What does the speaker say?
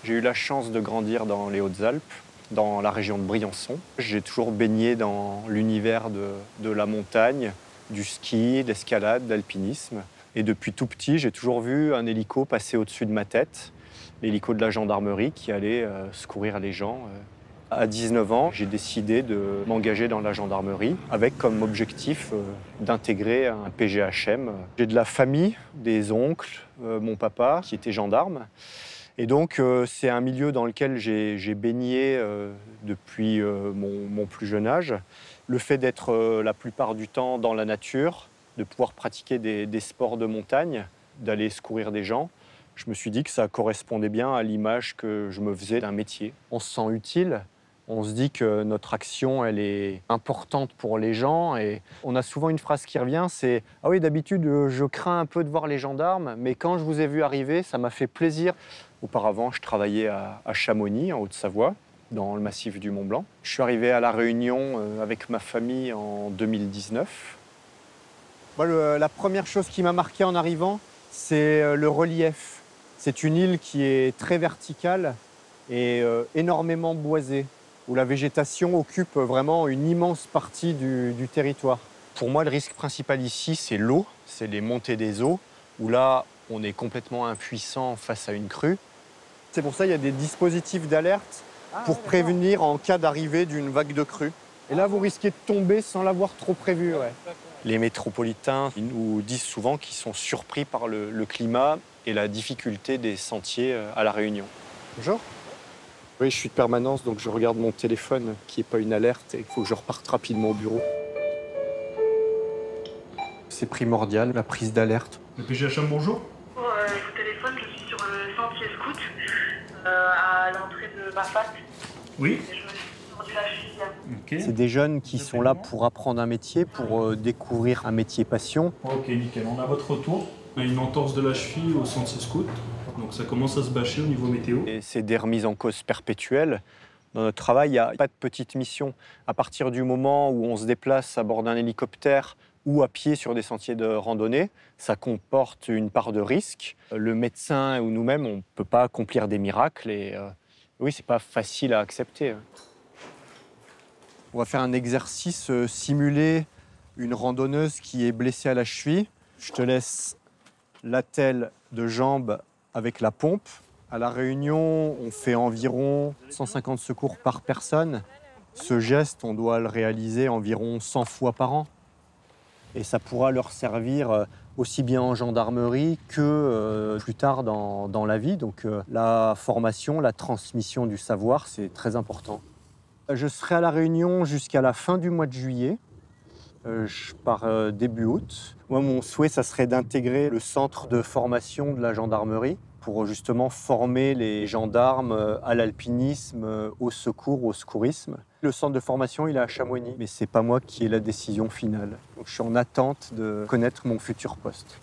J'ai eu la chance de grandir dans les Hautes-Alpes, dans la région de Briançon. J'ai toujours baigné dans l'univers de la montagne, du ski, de l'escalade, de l'alpinisme. Et depuis tout petit, j'ai toujours vu un hélico passer au-dessus de ma tête, l'hélico de la gendarmerie qui allait secourir les gens. À 19 ans, j'ai décidé de m'engager dans la gendarmerie avec comme objectif d'intégrer un PGHM. J'ai de la famille, des oncles, mon papa qui était gendarme. Et donc, c'est un milieu dans lequel j'ai baigné depuis mon plus jeune âge. Le fait d'être la plupart du temps dans la nature, de pouvoir pratiquer des sports de montagne, d'aller secourir des gens, je me suis dit que ça correspondait bien à l'image que je me faisais d'un métier. On se sent utile, on se dit que notre action, elle est importante pour les gens. Et on a souvent une phrase qui revient, c'est « Ah oui, d'habitude, je crains un peu de voir les gendarmes, mais quand je vous ai vu arriver, ça m'a fait plaisir. » Auparavant, je travaillais à Chamonix, en Haute-Savoie, dans le massif du Mont-Blanc. Je suis arrivé à La Réunion avec ma famille en 2019. La première chose qui m'a marqué en arrivant, c'est le relief. C'est une île qui est très verticale et énormément boisée, où la végétation occupe vraiment une immense partie du territoire. Pour moi, le risque principal ici, c'est l'eau, c'est les montées des eaux, où là, on est complètement impuissant face à une crue. C'est pour ça qu'il y a des dispositifs d'alerte pour prévenir en cas d'arrivée d'une vague de crue. Et là, vous risquez de tomber sans l'avoir trop prévu. Ouais. Les métropolitains nous disent souvent qu'ils sont surpris par le climat et la difficulté des sentiers à La Réunion. Bonjour. Oui, je suis de permanence, donc je regarde mon téléphone qui n'est pas une alerte et il faut que je reparte rapidement au bureau. C'est primordial, la prise d'alerte. Le PGHM, bonjour. Je vous téléphone, je suis sur le sentier scout, à l'entrée de ma fac. Oui. Et je me suis tordu la cheville. Ok. C'est des jeunes qui sont là pour apprendre un métier, pour découvrir un métier passion. Ok, nickel. On a votre retour. On a une entorse de la cheville au sentier scout. Donc ça commence à se bâcher au niveau météo. Et c'est des remises en cause perpétuelles. Dans notre travail, il n'y a pas de petite mission. À partir du moment où on se déplace à bord d'un hélicoptère ou à pied sur des sentiers de randonnée, ça comporte une part de risque. Le médecin ou nous-mêmes, on ne peut pas accomplir des miracles et oui, c'est pas facile à accepter. On va faire un exercice simuler une randonneuse qui est blessée à la cheville. Je te laisse l'attelle de jambe avec la pompe. À La Réunion, on fait environ 150 secours par personne. Ce geste, on doit le réaliser environ 100 fois par an. Et ça pourra leur servir aussi bien en gendarmerie que plus tard dans la vie. Donc la formation, la transmission du savoir, c'est très important. Je serai à La Réunion jusqu'à la fin du mois de juillet. Je pars début août. Moi, mon souhait, ça serait d'intégrer le centre de formation de la gendarmerie pour justement former les gendarmes à l'alpinisme, au secours, au secourisme. Le centre de formation, il est à Chamonix, mais c'est pas moi qui ai la décision finale. Donc, je suis en attente de connaître mon futur poste.